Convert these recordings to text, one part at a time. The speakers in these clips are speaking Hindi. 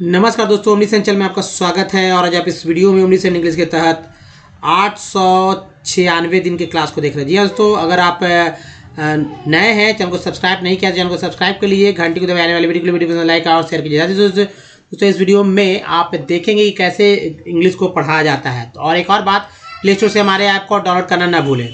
नमस्कार दोस्तों, ओमनीसेंट चैनल में आपका स्वागत है। और आज आप इस वीडियो में ओमनीसेंट इंग्लिश के तहत 896 दिन के क्लास को देख रहे हैं। जी हाँ दोस्तों, अगर आप नए हैं, चैनल को सब्सक्राइब नहीं किया, चैनल को सब्सक्राइब कर लीजिए, घंटी को दबाए आने वाली वीडियो को लाइक और शेयर कीजिए। दोस्तों इस वीडियो में आप देखेंगे कि कैसे इंग्लिश को पढ़ाया जाता है। और एक और बात, प्ले स्टोर से हमारे ऐप को डाउनलोड करना ना भूलें।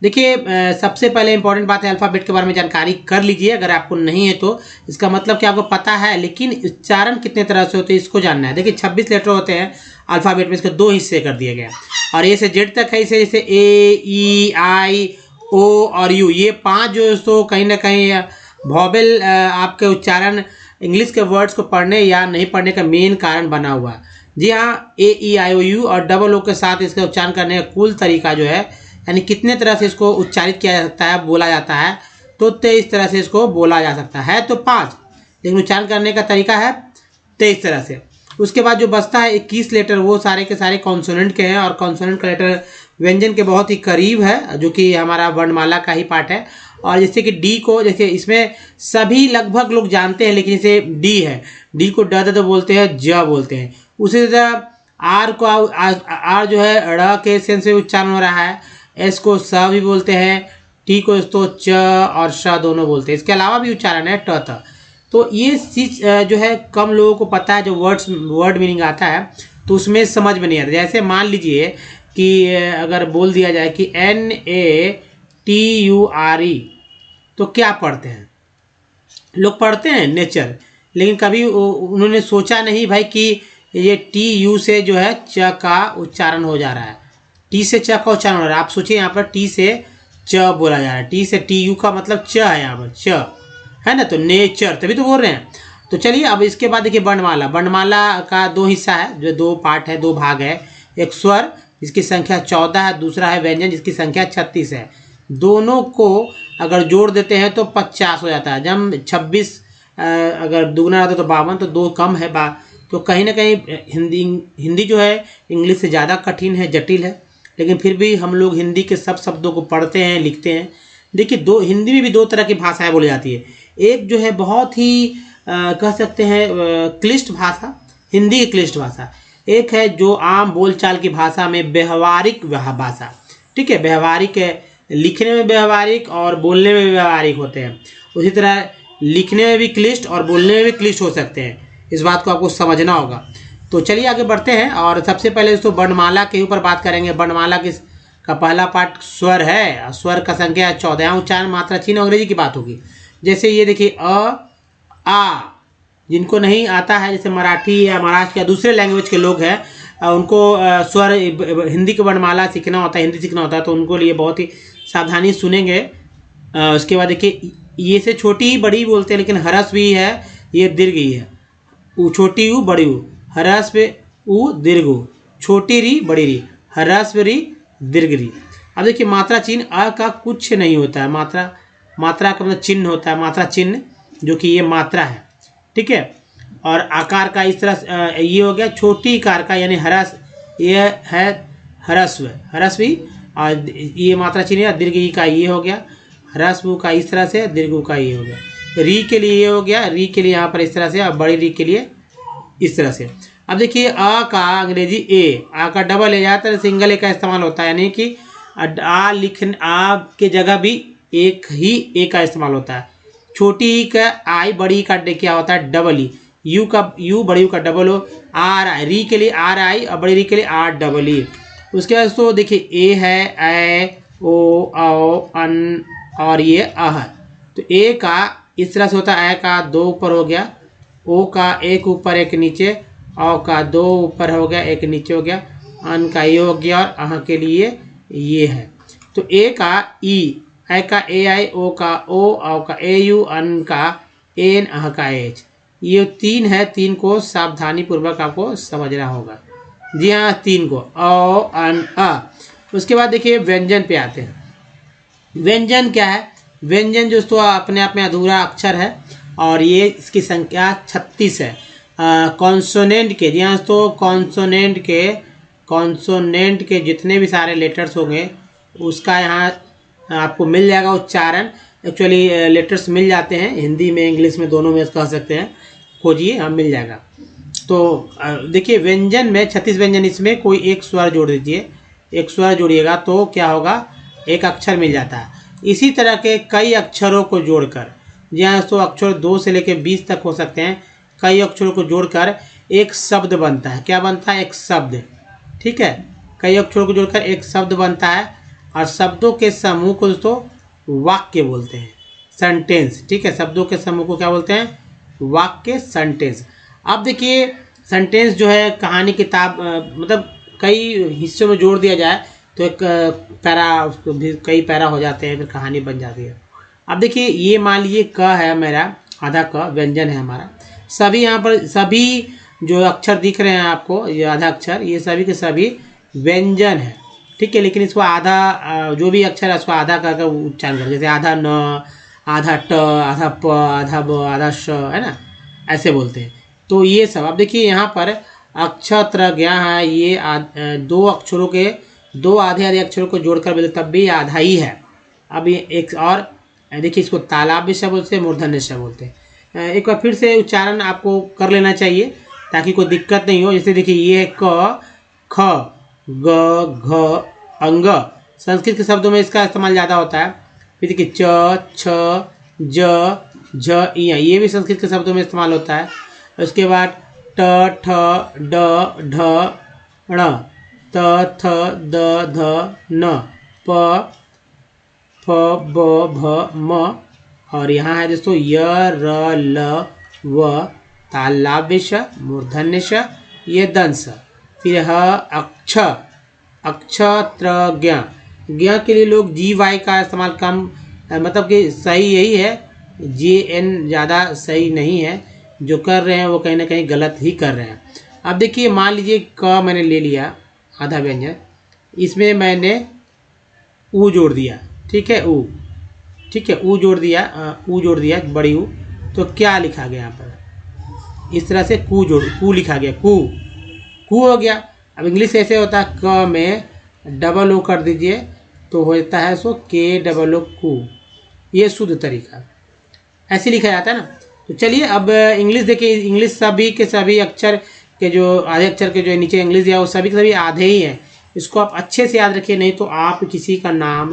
देखिए, सबसे पहले इंपॉर्टेंट बात है, अल्फ़ाबेट के बारे में जानकारी कर लीजिए। अगर आपको नहीं है तो इसका मतलब कि आपको पता है, लेकिन उच्चारण कितने तरह से होते हैं इसको जानना है। देखिए 26 लेटर होते हैं अल्फ़ाबेट में, इसको 2 हिस्से कर दिए गए और ए से जेड तक है। इसे जैसे ए, ई, आई, ओ और यू, ये 5 जो तो कहीं ना कहीं वॉवेल आपके उच्चारण इंग्लिश के वर्ड्स को पढ़ने या नहीं पढ़ने का मेन कारण बना हुआ है। जी हाँ, ए, ई, आई, ओ, यू और डबल ओ के साथ इसका उच्चारण करने का कुल तरीका जो है, यानी कितने तरह से इसको उच्चारित किया जा सकता है, बोला जाता है, तो 23 तरह से इसको बोला जा सकता है। तो 5, लेकिन उच्चारण करने का तरीका है 23 तरह से। उसके बाद जो बचता है 21 लेटर, वो सारे के सारे कॉन्सोनेंट के हैं और कॉन्सोनेंट का लेटर व्यंजन के बहुत ही करीब है, जो कि हमारा वर्णमाला का ही पार्ट है। और जैसे कि डी को, जैसे इसमें सभी लगभग लोग जानते हैं, लेकिन जैसे डी है, डी को ड तो बोलते हैं, ज बोलते हैं। उसी तरह आर को, आर जो है ड़ के सेंस से उच्चारण हो रहा है। एस को स भी बोलते हैं, टी को तो च और श दोनों बोलते हैं। इसके अलावा भी उच्चारण है ट त। तो ये चीज जो है कम लोगों को पता है। जो वर्ड मीनिंग आता है तो उसमें समझ में नहीं आता। जैसे मान लीजिए कि अगर बोल दिया जाए कि NATURE, तो क्या पढ़ते हैं लोग? पढ़ते हैं नेचर, लेकिन कभी उन्होंने सोचा नहीं भाई कि ये TU से जो है च का उच्चारण हो जा रहा है, टी से च का उच्चारण हो रहा है। आप सोचिए, यहाँ पर टी से च बोला जा रहा है, टी से TU का मतलब च है, यहाँ पर च है ना, तो नेचर, तभी तो बोल रहे हैं। तो चलिए अब इसके बाद देखिए वर्णमाला। वर्णमाला का 2 हिस्सा है, जो 2 पार्ट है, 2 भाग है। एक स्वर जिसकी संख्या 14 है, दूसरा है व्यंजन जिसकी संख्या 36 है। दोनों को अगर जोड़ देते हैं तो 50 हो जाता है। जब 26 अगर दुगना रहता तो 52, तो 2 कम है तो कहीं ना कहीं हिंदी जो है इंग्लिश से ज़्यादा कठिन है, जटिल है, लेकिन फिर भी हम लोग हिंदी के सब शब्दों को पढ़ते हैं, लिखते हैं। देखिए हिंदी में भी 2 तरह की भाषाएं बोली जाती है। एक जो है बहुत ही कह सकते हैं क्लिष्ट भाषा, हिंदी की क्लिष्ट भाषा। एक है जो आम बोलचाल की भाषा में व्यवहारिक भाषा, ठीक है। व्यवहारिक है, लिखने में व्यवहारिक और बोलने में व्यवहारिक होते हैं। उसी तरह लिखने में भी क्लिष्ट और बोलने में भी क्लिष्ट हो सकते हैं। इस बात को आपको समझना होगा। तो चलिए आगे बढ़ते हैं और सबसे पहले दोस्तों वर्णमाला के ऊपर बात करेंगे। वर्णमाला का पहला पार्ट स्वर है। स्वर का संख्या 14, उच्चारण मात्रा चिन्ह अंग्रेजी की बात होगी। जैसे ये देखिए आ, जिनको नहीं आता है, जैसे मराठी या महाराष्ट्र या दूसरे लैंग्वेज के लोग हैं, उनको स्वर हिंदी की वर्णमाला सीखना होता है, हिंदी सीखना होता है, तो उनको लिए बहुत ही सावधानी सुनेंगे। उसके बाद देखिए, ये से छोटी बड़ी बोलते हैं, लेकिन हरस भी है, ये दीर्घ ही है। छोटी ऊ बड़ी ऊ, हरस पे ऊ दीर्घ ऊ, छोटी री बड़ी री, हरस री दीर्घ री। अब देखिए मात्रा चिन्ह अ का कुछ नहीं होता है। मात्रा का मतलब चिन्ह होता है, मात्रा चिन्ह, जो कि ये मात्रा है, ठीक है। और आकार का इस तरह ये हो गया छोटी कार का, यानी हरस, ये है हरस्व, हरस्वी, और ये मात्रा चिन्ह है। दीर्घ ई का ये हो गया, हरस्व का इस तरह से, दीर्घ का ये हो गया। री के लिए ये हो गया, री के लिए यहाँ पर इस तरह से, और बड़ी री के लिए इस तरह से। अब देखिए अ का अंग्रेजी ए, आ का डबल ए, ज़्यादातर सिंगल ए का इस्तेमाल होता है, यानी कि आ के जगह भी एक ही ए का इस्तेमाल होता है। छोटी ई का आई, बड़ी का क्या होता है डबल ई। यू बड़ी यू का डबल ओ, आर आई, री के लिए आर आई और बड़ी री के लिए आर डबल ई। उसके बाद तो देखिए ए है, ए, ओ, औ, अन और ये अ है। तो ए का इस तरह से होता है, ए का 2 ऊपर हो गया, ओ का 1 ऊपर 1 नीचे, औ का 2 ऊपर हो गया 1 नीचे हो गया, अन का ये हो गया और अह के लिए ये है। तो ए का ई, ए का ए आई, ओ का ओ, औ का ए यू, अन का एन, अह का एच। ये 3 है, 3 को सावधानी पूर्वक आपको समझना होगा। जी हाँ, 3 को औ, अन, अ। उसके बाद देखिए व्यंजन पे आते हैं। व्यंजन क्या है? व्यंजन जो तो अपने आप में अधूरा अक्षर है और ये इसकी संख्या 36 है। कॉन्सोनेंट के, जी हाँ तो कॉन्सोनेंट के जितने भी सारे लेटर्स होंगे उसका यहाँ आपको मिल जाएगा उच्चारण। एक्चुअली लेटर्स मिल जाते हैं हिंदी में, इंग्लिश में, दोनों में कह सकते हैं। खोजिए, हम मिल जाएगा। तो देखिए व्यंजन में 36 व्यंजन, इसमें कोई एक स्वर जोड़ दीजिए, एक स्वर जोड़िएगा तो क्या होगा, एक अक्षर मिल जाता है। इसी तरह के कई अक्षरों को जोड़कर, जहाँ तो अक्षर 2 से लेकर 20 तक हो सकते हैं, कई अक्षरों को जोड़कर एक शब्द बनता है। क्या बनता है, एक शब्द। ठीक है, कई अक्षरों को जोड़कर एक शब्द बनता है, और शब्दों के समूह को दोस्तों वाक्य बोलते हैं, सेंटेंस। ठीक है, शब्दों के समूह को क्या बोलते हैं, वाक्य, सेंटेंस। अब देखिए सेंटेंस जो है कहानी किताब मतलब कई हिस्सों में जोड़ दिया जाए तो एक पैरा, उसको भी कई पैरा हो जाते हैं, फिर कहानी बन जाती है। अब देखिए ये मान लीजिए क है मेरा, आधा क व्यंजन है हमारा। सभी यहाँ पर सभी जो अक्षर दिख रहे हैं आपको, ये आधा अक्षर, ये सभी के सभी व्यंजन है। ठीक है, लेकिन इसको आधा जो भी अक्षर है उसको आधा कर उच्चारण कर, जैसे आधा न, आधा ट, आधा प, आधा ब, आधा श, है ना, ऐसे बोलते हैं। तो ये सब अब देखिए यहाँ पर अक्षत्रज्ञ है, ये दो अक्षरों के, दो आधे आधे अक्षरों को जोड़कर बोले तब भी आधा ही है। अब ये एक और देखिए, इसको तालाब श बोलते हैं, मूर्धन्य श बोलते हैं। एक बार फिर से उच्चारण आपको कर लेना चाहिए ताकि कोई दिक्कत नहीं हो। जैसे देखिए ये क, ख, ग, घ, अंग, संस्कृत के शब्दों में इसका इस्तेमाल ज़्यादा होता है। फिर देखिए च, छ, ज, झ, इ, ये भी संस्कृत के शब्दों में इस्तेमाल होता है। उसके बाद ट, ठ, ड, ढ, ण, त, थ, द, ध, न, प, फ, ब, भ, म, और यहाँ है दोस्तों य, र, ल, व, तालाव्य श, मूर्धन्य श, ये दंश। फिर ह, अक्ष, अक्षत्रज्ञ, ज्ञ के लिए लोग जी वाई का इस्तेमाल कम, मतलब कि सही यही है, जे एन ज़्यादा सही नहीं है। जो कर रहे हैं वो कहीं ना कहीं गलत ही कर रहे हैं। अब देखिए मान लीजिए क मैंने ले लिया आधा व्यंजन, इसमें मैंने ऊ जोड़ दिया। ठीक है, ऊ, ठीक है, ऊ जोड़ दिया बड़ी ऊ, तो क्या लिखा गया यहाँ पर, इस तरह से कू लिखा गया, कू हो गया। अब इंग्लिश ऐसे होता है, क में डबल ओ कर दीजिए तो होता है सो के डबल ओ कू, ये शुद्ध तरीका, ऐसे लिखा जाता है ना। तो चलिए अब इंग्लिश देखिए, इंग्लिश सभी के सभी अक्षर के जो आधे अक्षर के जो नीचे इंग्लिश दिया वो सभी के सभी आधे ही हैं। इसको आप अच्छे से याद रखिए, नहीं तो आप किसी का नाम,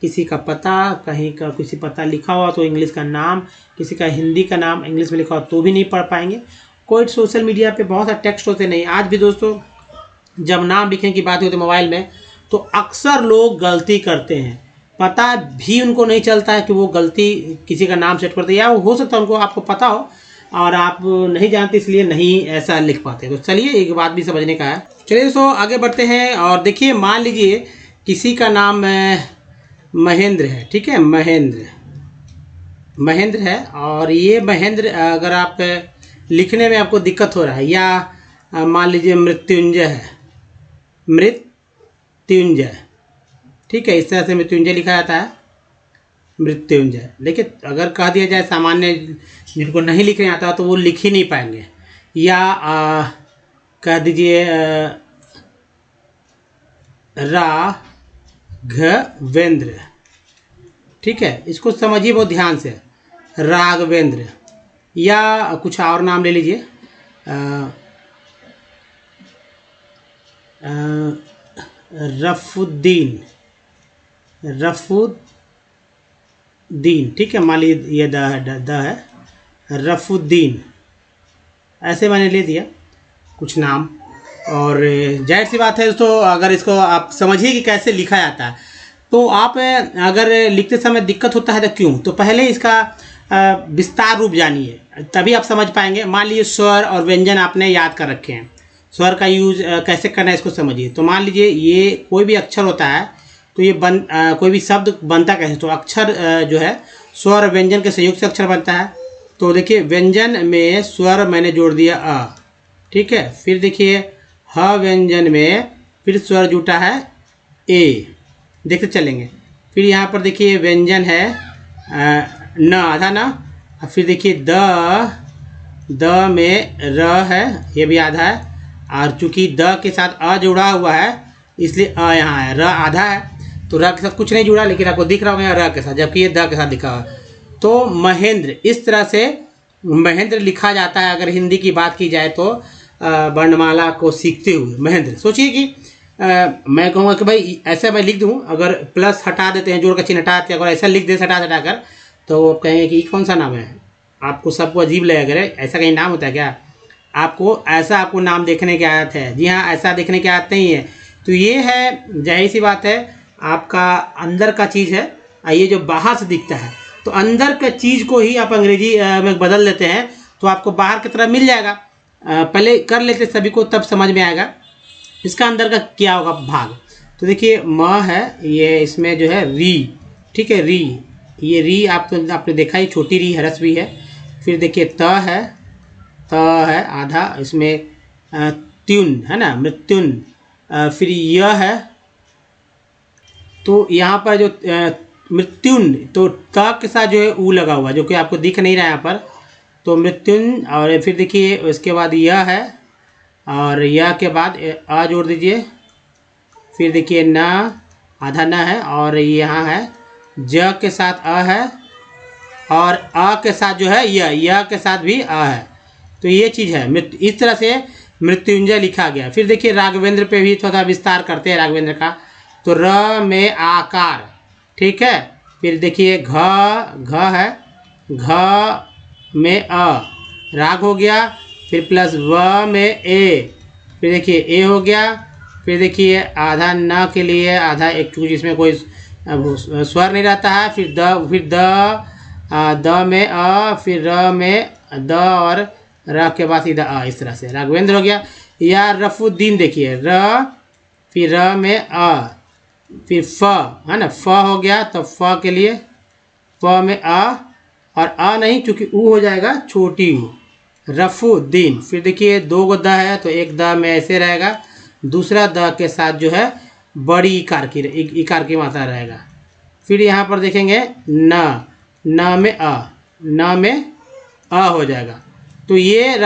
किसी का पता, कहीं का किसी पता लिखा हुआ तो इंग्लिश का नाम, किसी का हिंदी का नाम इंग्लिश में लिखा हुआ तो भी नहीं पढ़ पाएंगे। कोई सोशल मीडिया पे बहुत सारे टेक्स्ट होते नहीं। आज भी दोस्तों जब नाम लिखने की बात होती है मोबाइल में तो अक्सर लोग गलती करते हैं, पता भी उनको नहीं चलता है कि वो गलती किसी का नाम सेट करते हैं, या वो हो सकता है उनको आपको पता हो और आप नहीं जानते इसलिए नहीं ऐसा लिख पाते। तो चलिए एक बात भी समझने का है। चलिए दोस्तों आगे बढ़ते हैं और देखिए मान लीजिए किसी का नाम महेंद्र है। ठीक है, महेंद्र है, और ये महेंद्र अगर आप लिखने में आपको दिक्कत हो रहा है, या मान लीजिए मृत्युंजय है, मृत्युंजय। ठीक है, इस तरह से मृत्युंजय लिखा जाता है, मृत्युंजय। लेकिन अगर कह दिया जाए सामान्य जिनको नहीं लिखने आता तो वो लिख ही नहीं पाएंगे, या कह दीजिए राघवेंद्र। ठीक है, इसको समझिए बहुत ध्यान से, राघवेंद्र, या कुछ और नाम ले लीजिए, रफुद्दीन। ठीक है, मान लीजिए ये द है, रफुद्दीन, ऐसे मैंने ले दिया कुछ नाम। और जाहिर सी बात है दोस्तों अगर इसको आप समझिए कि कैसे लिखा जाता है, तो आप अगर लिखते समय दिक्कत होता है तो क्यों, तो पहले इसका विस्तार रूप जानिए तभी आप समझ पाएंगे। मान लीजिए स्वर और व्यंजन आपने याद कर रखे हैं, स्वर का यूज कैसे करना है इसको समझिए। तो मान लीजिए ये कोई भी अक्षर होता है तो ये कोई भी शब्द बनता कैसे, तो अक्षर जो है स्वर और व्यंजन के संयुक्त से अक्षर बनता है। तो देखिए व्यंजन में स्वर मैंने जोड़ दिया अ। ठीक है, फिर देखिए ह व्यंजन में फिर स्वर जुटा है ए, देखते चलेंगे। फिर यहाँ पर देखिए व्यंजन है न, आधा न। फिर देखिए द में र है, ये भी आधा है, और चूंकि द के साथ अ जुड़ा हुआ है इसलिए अ यहाँ है, र आधा है, तो र के साथ कुछ नहीं जुड़ा, लेकिन आपको दिख रहा होगा र के साथ, जबकि ये द के साथ दिखा हुआ है। तो महेंद्र, इस तरह से महेंद्र लिखा जाता है अगर हिंदी की बात की जाए तो। वर्णमाला को सीखते हुए। महेंद्र, सोचिए कि मैं कहूँगा कि भाई ऐसा मैं लिख दूँ, अगर प्लस हटा देते हैं, जोड़ का चिन्ह हटा देते हैं, अगर ऐसा लिख दे हटा कर, तो आप कहेंगे कि कौन सा नाम है, आपको सबको अजीब लगेगा, ऐसा कहीं नाम होता है क्या? आपको नाम देखने की आदत है। जी हाँ, ऐसा देखने की आदत नहीं है। तो ये है, जाहिर सी बात है, आपका अंदर का चीज़ है, ये जो बाहर से दिखता है, तो अंदर का चीज़ को ही आप अंग्रेजी में बदल देते हैं तो आपको बाहर की तरह मिल जाएगा। पहले कर लेते सभी को, तब समझ में आएगा इसका अंदर का क्या होगा भाग। तो देखिए म है, ये इसमें जो है री, ठीक है, री, ये री आपने देखा ही, छोटी री हरस भी है। फिर देखिए त है आधा, इसमें त्युन है ना, मृत्युन। फिर यह है, तो यहाँ पर जो मृत्युन, तो त के साथ जो है ऊ लगा हुआ, जो कि आपको दिख नहीं रहा है यहाँ पर, तो मृत्युन। और फिर देखिए उसके बाद यह है, और यह के बाद आ जोड़ दीजिए। फिर देखिए न, आधा न है, और यहाँ है ज के साथ अ है, और अ के साथ जो है यह के साथ भी अ है। तो ये चीज़ है, इस तरह से मृत्युंजय लिखा गया। फिर देखिए राघवेंद्र पे भी थोड़ा विस्तार करते हैं राघवेंद्र का, तो र में आकार, ठीक है। फिर देखिए घ है, घ में अ, राग हो गया। फिर प्लस व में ए, फिर देखिए ए हो गया। फिर देखिए आधा न के लिए आधा एक, क्योंकि जिसमें कोई स्वर नहीं रहता है। फिर द में अ, फिर र में द, और र के बाद सीधा अ, इस तरह से राघवेंद्र हो गया। या रफुद्दीन, देखिए र, फिर र में अ, फिर फ है ना, फ हो गया, तो फ के लिए फ में अ, और अ नहीं, चूँकि ऊ हो जाएगा छोटी ऊ, रफुद्दीन। फिर देखिए दो गो द है, तो एक द में ऐसे रहेगा, दूसरा द के साथ जो है बड़ी इकार की मात्रा रहेगा। फिर यहाँ पर देखेंगे न में अ, न में अ हो जाएगा। तो ये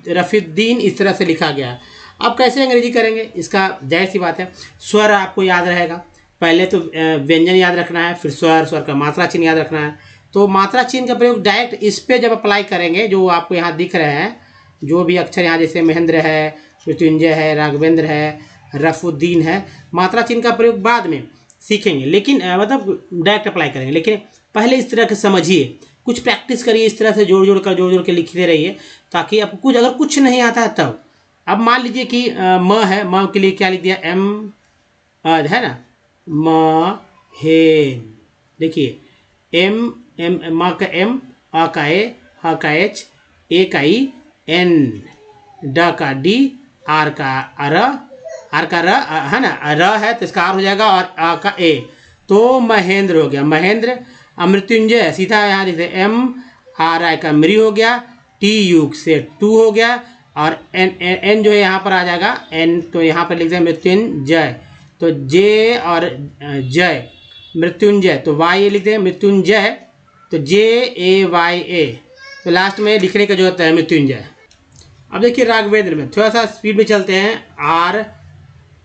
रफीद्दीन इस तरह से लिखा गया है। अब कैसे अंग्रेजी करेंगे, इसका जाहिर सी बात है, स्वर आपको याद रहेगा। पहले तो व्यंजन याद रखना है, फिर स्वर का मात्रा चिन्ह याद रखना है। तो मात्रा चिन्ह का प्रयोग डायरेक्ट इस पे जब अप्लाई करेंगे, जो आपको यहाँ दिख रहे हैं, जो भी अक्षर यहाँ, जैसे महेंद्र है, मृत्युंजय है, राघवेंद्र है, रफुद्दीन है, मात्रा चिन्ह का प्रयोग बाद में सीखेंगे, लेकिन मतलब डायरेक्ट अप्लाई करेंगे। लेकिन पहले इस तरह के समझिए, कुछ प्रैक्टिस करिए, इस तरह से जोड़ जोड़ के लिखते रहिए, ताकि आपको कुछ, अगर कुछ नहीं आता है तब। अब मान लीजिए कि म है, म के लिए क्या लिख दिया, एम है ना, म हेन। देखिए एम म का एम, अ का ए, ह का एच, ए का ई, एन, ड का डी, आर का र है ना, र है तो इसका आर हो जाएगा, और अ का ए, तो महेंद्र हो गया, महेंद्र। मृत्युंजय सीधा यहाँ लिखते एम आर आई का मृ हो गया, टी यू से टू हो गया, और एन जो है यहाँ पर आ जाएगा, एन, तो यहाँ पर लिखते हैं मृत्युंजय, तो जे और जय, मृत्युंजय, तो वाई ए लिखते हैं मृत्युंजय, तो जे ए वाई ए, तो लास्ट में लिखने का जो होता है मृत्युंजय। अब देखिए राघवेंद्र में थोड़ा सा स्पीड में चलते हैं, आर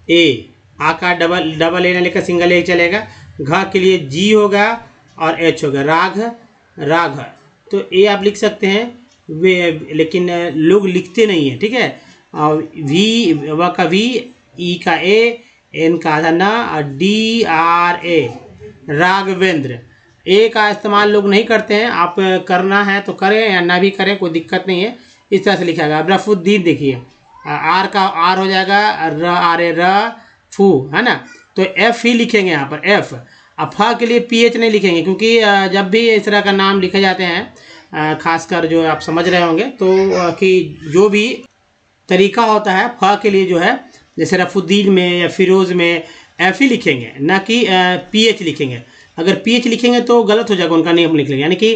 ए, आ का डबल ए ना लेकर सिंगल ए चलेगा, घ के लिए जी होगा और एच होगा, राघ, तो ए आप लिख सकते हैं वे, लेकिन लोग लिखते नहीं है, ठीक है। वी, व का वी, ई का ए, एन का आधा ना, और डी आर ए, राघवेंद्र। ए का इस्तेमाल लोग नहीं करते हैं, आप करना है तो करें या ना भी करें, कोई दिक्कत नहीं है, इस तरह से लिखा गया। अब रफुद्दीन देखिए, आर का आर हो जाएगा, र आर ए र फू है ना, तो एफ ही लिखेंगे यहाँ पर, एफ। अब फ के लिए पी एच नहीं लिखेंगे, क्योंकि जब भी इस तरह का नाम लिखे जाते हैं, खासकर जो आप समझ रहे होंगे, तो कि जो भी तरीका होता है फ के लिए जो है, जैसे रफुद्दीन में या फिरोज़ में एफ ही लिखेंगे, ना कि पी एच लिखेंगे। अगर पी एच लिखेंगे तो गलत हो जाएगा, उनका नेम लिख लेंगे। यानी कि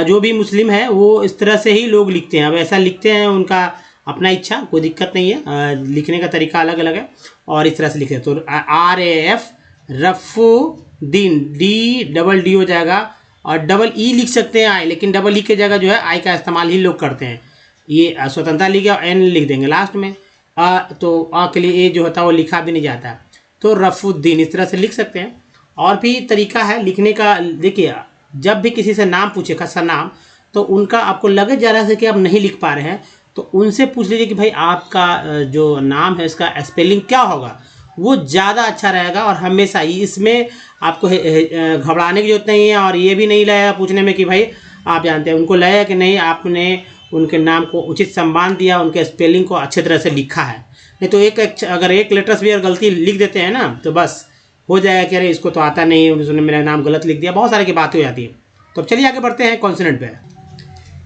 जो भी मुस्लिम है वो इस तरह से ही लोग लिखते हैं। अब ऐसा लिखते हैं, उनका अपना इच्छा, कोई दिक्कत नहीं है, लिखने का तरीका अलग अलग है, और इस तरह से लिखे। तो R A F, Rafuddin, D double D हो जाएगा, और डबल ई लिख सकते हैं आई, लेकिन डबल ई की जगह जो है आई का इस्तेमाल ही लोग करते हैं। ये स्वतंत्रता लिख गया, एन लिख देंगे लास्ट में, तो अ के लिए ए जो होता है वो लिखा भी नहीं जाता, तो रफुद्दीन इस तरह से लिख सकते हैं। और भी तरीका है लिखने का। देखिए जब भी किसी से नाम पूछे, खासा नाम, तो उनका आपको लगे जा रहा है कि आप नहीं लिख पा रहे हैं, तो उनसे पूछ लीजिए कि भाई आपका जो नाम है इसका स्पेलिंग क्या होगा, वो ज़्यादा अच्छा रहेगा। और हमेशा ही इसमें आपको घबराने की जरूरत नहीं है, और ये भी नहीं लगेगा पूछने में कि भाई आप जानते हैं। उनको लगेगा कि नहीं, आपने उनके नाम को उचित सम्मान दिया, उनके स्पेलिंग को अच्छे तरह से लिखा है। नहीं तो अगर एक लेटर्स भी अगर गलती लिख देते हैं ना, तो बस हो जाएगा कि अरे इसको तो आता नहीं है, उसने मेरा नाम गलत लिख दिया, बहुत सारी की बातें हो जाती है। तो अब चलिए आगे बढ़ते हैं कॉन्सोनेंट पे।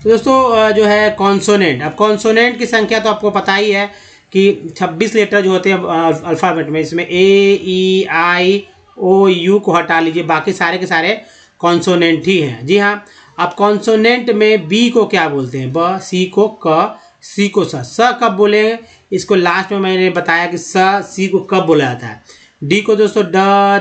तो दोस्तों जो है कॉन्सोनेंट, अब कॉन्सोनेंट की संख्या तो आपको पता ही है कि 26 लेटर जो होते हैं अल्फ़ाबेट में, इसमें ए ई आई ओ यू को हटा लीजिए, बाकी सारे के सारे कॉन्सोनेंट ही हैं। जी हाँ। अब कॉन्सोनेंट में बी को क्या बोलते हैं? ब, सी को क, सी को स कब बोलेंगे? इसको लास्ट में मैंने बताया कि सी को कब बोला जाता है। डी को दोस्तों ड,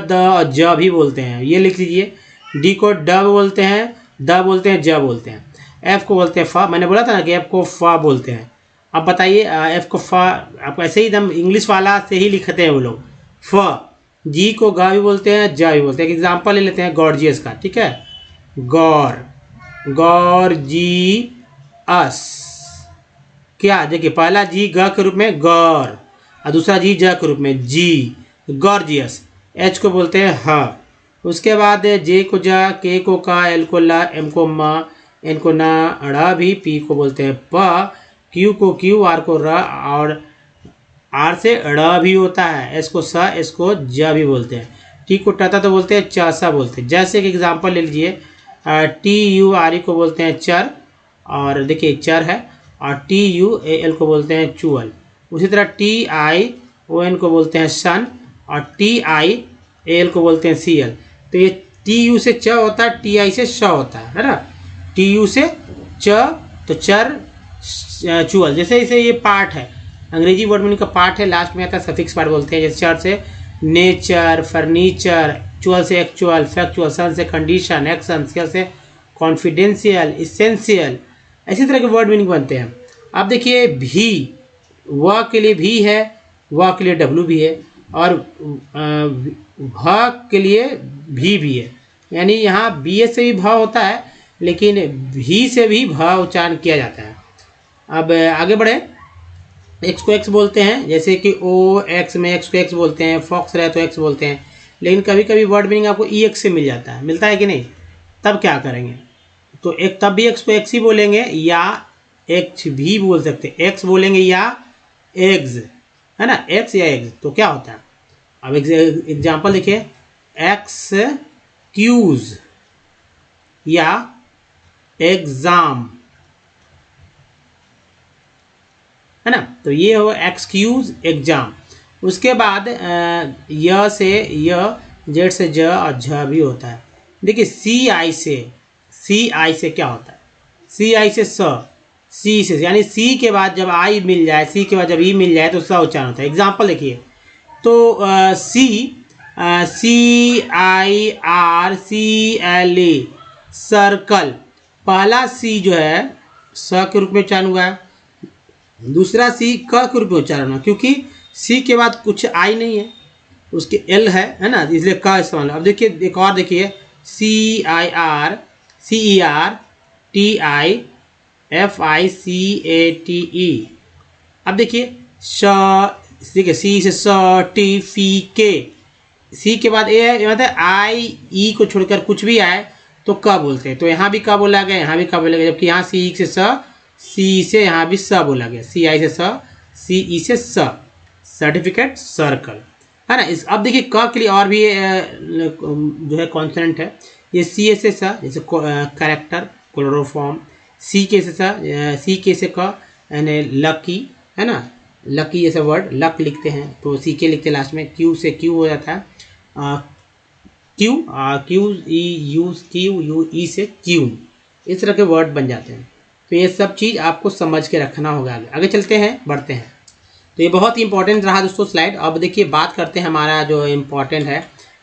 द और ज भी बोलते हैं, ये लिख लीजिए। डी को ड बोलते हैं, द बोलते हैं, ज बोलते हैं। एफ को बोलते हैं फ, मैंने बोला था ना कि एफ को फ बोलते हैं। अब बताइए एफ को फ, आप ऐसे ही एकदम इंग्लिश वाला से ही लिखते हैं वो लोग, फ। जी को ग भी बोलते हैं, ज भी बोलते हैं। एक एग्जाम्पल ले लेते हैं गॉर्जियस का, ठीक है। गौर, गॉर्जियस, क्या देखिए, पहला जी ग के रूप में गौर, और दूसरा जी ज के रूप में जी, गॉर्जियस। एच को बोलते हैं ह। उसके बाद जे को ज, के को का, एल को ल, एम को म, एन को ना, ड़ भी, पी को बोलते हैं प, क्यू को क्यू, आर को र, और आर से ड़ भी होता है, एस को स, एस को ज भी बोलते हैं। टी को टता तो बोलते हैं, च सा बोलते हैं। जैसे कि एग्जांपल ले लीजिए, टी यू आर ई को बोलते हैं चर, और देखिए चर है, और टी यू ए एल को बोलते हैं चुअल। उसी तरह टी आई ओ एन को बोलते हैं सन, और टी आई ए एल को बोलते हैं सी एल। तो ये टी यू से च होता है, टी आई से श होता है ना। टी यू से च तो चर, चुअल। जैसे इसे ये पार्ट है, अंग्रेजी वर्ड मीनिंग का पार्ट है, लास्ट में आता है सफिक्स पार्ट बोलते हैं। जैसे चर से नेचर, फर्नीचर, चुअल से एक्चुअल, फैक्चुअल, सन से कंडीशन, एक्शन, सीएल से कॉन्फिडेंशियल, इसेंशियल, इसी तरह के वर्ड मीनिंग बनते हैं। अब देखिए भी, व के लिए भी है, व के लिए डब्ल्यू भी है, और भ के लिए भी है। यानी यहाँ बी ए से भी भ होता है, लेकिन भी से भी भ उच्चारण किया जाता है। अब आगे बढ़े। एक्स को एक्स बोलते हैं, जैसे कि ओ एक्स में एक्स को एक्स बोलते हैं, फॉक्स रहे तो एक्स बोलते हैं। लेकिन कभी कभी वर्ड मीनिंग आपको ई एक्स से मिल जाता है, मिलता है कि नहीं? तब क्या करेंगे? तो एक तब भी एक्स को एक्स ही बोलेंगे, या एक्स भी बोल सकते हैं। एक्स बोलेंगे या एग्स, है ना, एक्स या एग्स। तो क्या होता है? अब एग्जाम्पल देखिए, एक्स क्यूज या एग्जाम, है ना। तो ये हो एक्सक्यूज, एग्जाम। उसके बाद य से य, जेड से ज, और झ भी होता है। देखिए सी आई से क्या होता है? सी आई से स, सी से, यानी सी के बाद जब आई मिल जाए, सी के बाद जब ई मिल जाए तो स उच्चारण होता है। एग्जाम्पल देखिए, तो C I R C L A, circle. पहला सी जो है स के रूप में उच्चारण हुआ है, दूसरा सी क के रूप में उच्चारण हुआ, क्योंकि सी के बाद कुछ आई नहीं है, उसके एल है ना, इसलिए क इस्तेमाल। अब देखिए एक और देखिए, C I R, C E R, T I F I C A T E. अब देखिए देखिए सी से स, टी, फी, के, सी के बाद ए है, मतलब आई ई को छोड़कर कुछ भी आए तो क बोलते हैं। तो यहाँ भी क बोला गया, यहाँ भी क बोला गया, जबकि यहाँ सी से स, सी से यहाँ भी स बोला गया, सी आई से स, सी ई से स, सर्टिफिकेट, सर्कल, है ना। इस अब देखिए क के लिए और भी जो है कॉन्सोनेंट है। ये सी ए से स, जैसे कैरेक्टर, क्लोरोफॉर्म। सी के से स, सी के से क, यानी लकी, है ना, लकी जैसे वर्ड लक लिखते हैं तो सी के लिखते हैं लास्ट में। क्यू से क्यू हो जाता है, Q, Q E U, Q U ई से क्यू, इस तरह के वर्ड बन जाते हैं। तो ये सब चीज़ आपको समझ के रखना होगा। आगे चलते हैं, बढ़ते हैं। तो ये बहुत ही इंपॉर्टेंट रहा दोस्तों स्लाइड। अब देखिए बात करते हैं हमारा जो इम्पॉर्टेंट है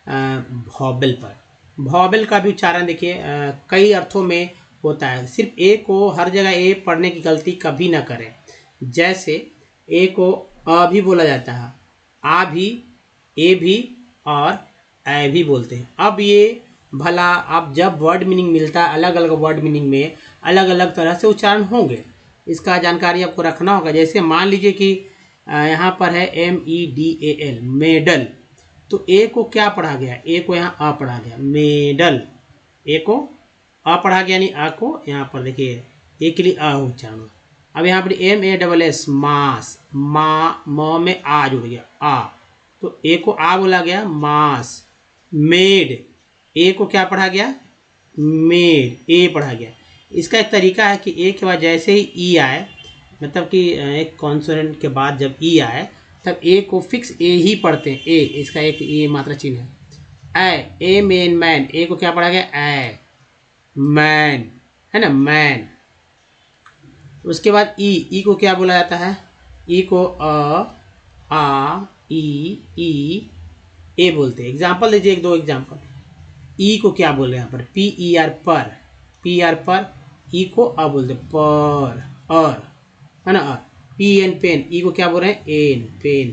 वॉवेल पर। वॉवेल का भी उच्चारण देखिए कई अर्थों में होता है। सिर्फ ए को हर जगह ए पढ़ने की गलती कभी ना करें। जैसे ए को अ भी बोला जाता है, आ भी, ए भी और ए भी बोलते हैं। अब ये भला अब जब वर्ड मीनिंग मिलता है, अलग अलग वर्ड मीनिंग में अलग अलग तरह से उच्चारण होंगे। इसका जानकारी आपको रखना होगा। जैसे मान लीजिए कि यहाँ पर है MEDAL मेडल, तो ए को क्या पढ़ा गया, ए को यहाँ आ पढ़ा गया, मेडल, ए को आ पढ़ा गया, यानी आ को यहाँ पर देखिए ए के लिए आ उच्चारण। अब यहाँ पर MASS मास, म में आ जुड़ गया आ, तो ए को आ बोला गया मास। मेड, ए को क्या पढ़ा गया, मेड, ए पढ़ा गया। इसका एक तरीका है कि ए के बाद जैसे ही ई आए, मतलब कि एक कॉन्सोनेंट के बाद जब ई आए तब ए को फिक्स ए ही पढ़ते हैं। ए, इसका एक ए मात्रा चिन्ह है। ए मेन मैन, ए को क्या पढ़ा गया, ए मैन, है ना, मैन। उसके बाद ई को क्या बोला जाता है, ई को आ ई ए बोलते हैं। एग्जाम्पल दीजिए, एक दो एग्जाम्पल। ई को क्या बोल रहे हैं यहाँ पर, PER पर, ई को अ बोलते पर, और, है ना, PN पेन, ई को क्या बोल रहे हैं, एन पेन।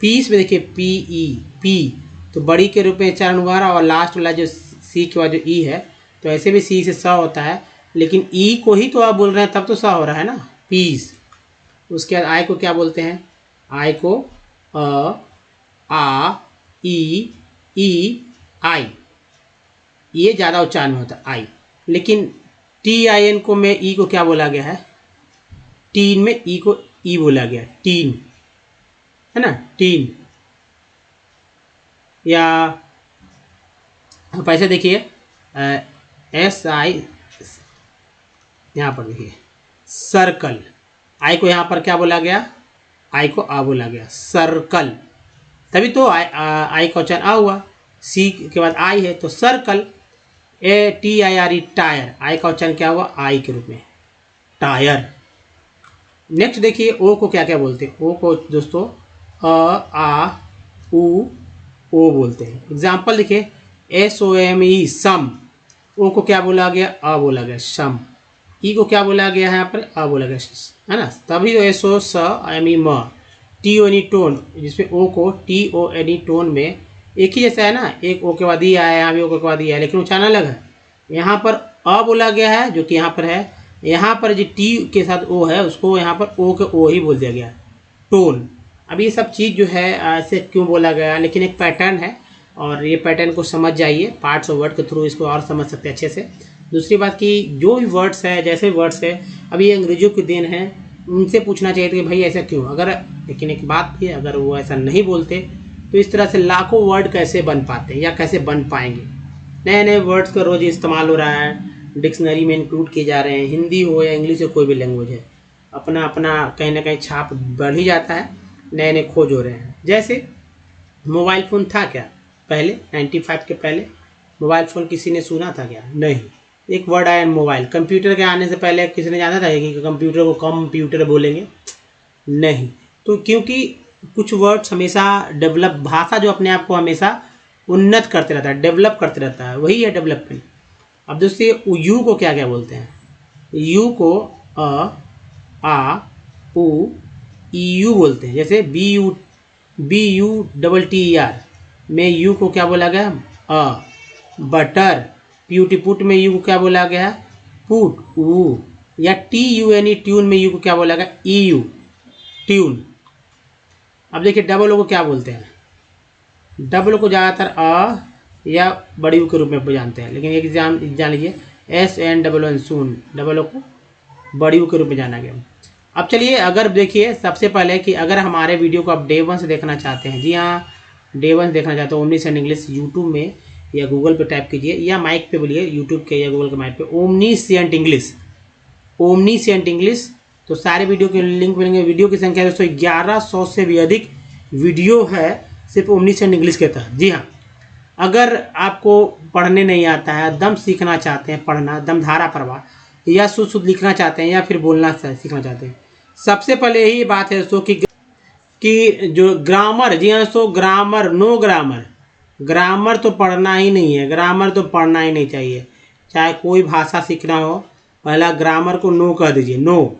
पीस में देखिए PE पी, तो बड़ी के रूप में उच्चारण हुआ रहा, और लास्ट वाला जो सी के बाद जो ई है, तो ऐसे भी सी से स होता है, लेकिन ई को ही तो आप बोल रहे हैं तब तो स हो रहा है ना, पीस। उसके बाद आई को क्या बोलते हैं, आई को आ ई आई, ये ज़्यादा उच्चारण में होता है आई। लेकिन TIN को में ई को क्या बोला गया है, टीन में ई को ई बोला गया, टीन, है ना, टीन। या आप ऐसे देखिए SI, यहाँ पर देखिए सर्कल, आई को यहाँ पर क्या बोला गया, आई को आ बोला गया, सर्कल, तभी तो आई का उच्चारण आ हुआ। सी के बाद आई है तो सर्कल। TIRE टायर, आई का उच्चारण क्या हुआ, आई के रूप में, टायर। नेक्स्ट देखिए ओ को क्या क्या बोलते हैं, ओ को दोस्तों आ ओ बोलते हैं। एग्जाम्पल देखिए SOME सम, ओ को क्या बोला गया, आ बोला गया, सम। ई को क्या बोला गया है यहाँ पर, आ बोला गया, है ना, तभी तो SOME म। TONE टोन, जिसमें ओ को TONE टोन में एक ही जैसा है ना, एक ओ के बाद ही आया है, यहाँ भी ओ के बाद ही है, लेकिन उच्चारण अलग है। यहाँ पर अ बोला गया है जो कि यहाँ पर है, यहाँ पर जो टी के साथ ओ है उसको यहाँ पर ओ के ओ ही बोल दिया गया, टोन। अब ये सब चीज़ जो है ऐसे क्यों बोला गया, लेकिन एक पैटर्न है, और ये पैटर्न को समझ जाइए, पार्ट्स ऑफ वर्ड के थ्रू इसको और समझ सकते हैं अच्छे से। दूसरी बात कि जो भी वर्ड्स है, जैसे वर्ड्स है, अभी ये अंग्रेजों की देन है, उनसे पूछना चाहिए कि भाई ऐसा क्यों, अगर, लेकिन एक बात भी, अगर वो ऐसा नहीं बोलते तो इस तरह से लाखों वर्ड कैसे बन पाते हैं या कैसे बन पाएंगे। नए नए वर्ड्स का रोज इस्तेमाल हो रहा है, डिक्शनरी में इंक्लूड किए जा रहे हैं, हिंदी हो या इंग्लिश हो, कोई भी लैंग्वेज है, अपना अपना कहीं ना कहीं छाप बढ़ ही जाता है, नए नए खोज हो रहे हैं। जैसे मोबाइल फ़ोन था क्या पहले, 95 के पहले मोबाइल फ़ोन किसी ने सुना था क्या, नहीं। एक वर्ड आया मोबाइल, कंप्यूटर के आने से पहले किसी ने जाना था कि कंप्यूटर को कंप्यूटर बोलेंगे, नहीं। तो क्योंकि कुछ वर्ड्स हमेशा डेवलप, भाषा जो अपने आप को हमेशा उन्नत करते रहता है, डेवलप करते रहता है, वही है डेवलपमेंट। अब दोस्तों यू को क्या क्या बोलते हैं, यू को आ उ यू बोलते हैं। जैसे BUTTER में यू को क्या बोला गया, बटर। प्यूटीपुट में यू को क्या बोला गया, पुट, ऊ। या TUNE ट्यून में यू को क्या बोला गया, EU ट्यून। अब देखिए डबल ओ को क्या बोलते हैं, डबल ओ को ज़्यादातर या बड़ी यू के रूप में जानते हैं, लेकिन एक जान लीजिए SNOON सून, डबल ओ को बड़ी यू के रूप में जाना गया। अब चलिए, अगर देखिए सबसे पहले कि अगर हमारे वीडियो को आप डे 1 से देखना चाहते हैं, जी हाँ डे 1 देखना चाहते हो, ओमनीसेंट इंग्लिश यूट्यूब में या गूगल पे टाइप कीजिए, या माइक पे बोलिए यूट्यूब के या गूगल के माइक पे ओमनीसेंट इंग्लिश, ओमनीसेंट इंग्लिश, तो सारे वीडियो के लिंक मिलेंगे। वीडियो की संख्या दोस्तों 1100 से भी अधिक वीडियो है सिर्फ ओमनीसेंट इंग्लिश के तहत। जी हाँ, अगर आपको पढ़ने नहीं आता है, दम सीखना चाहते हैं, पढ़ना दम धारा प्रवाह, या शुद्ध लिखना चाहते हैं, या फिर बोलना सीखना चाहते हैं, सबसे पहले यही बात है दोस्तों कि जो ग्रामर, जी हाँ दोस्तों, ग्रामर, नो ग्रामर, ग्रामर तो पढ़ना ही नहीं है, ग्रामर तो पढ़ना ही नहीं चाहिए। चाहे कोई भाषा सीखना हो, पहला ग्रामर को नो कह दीजिए, नो।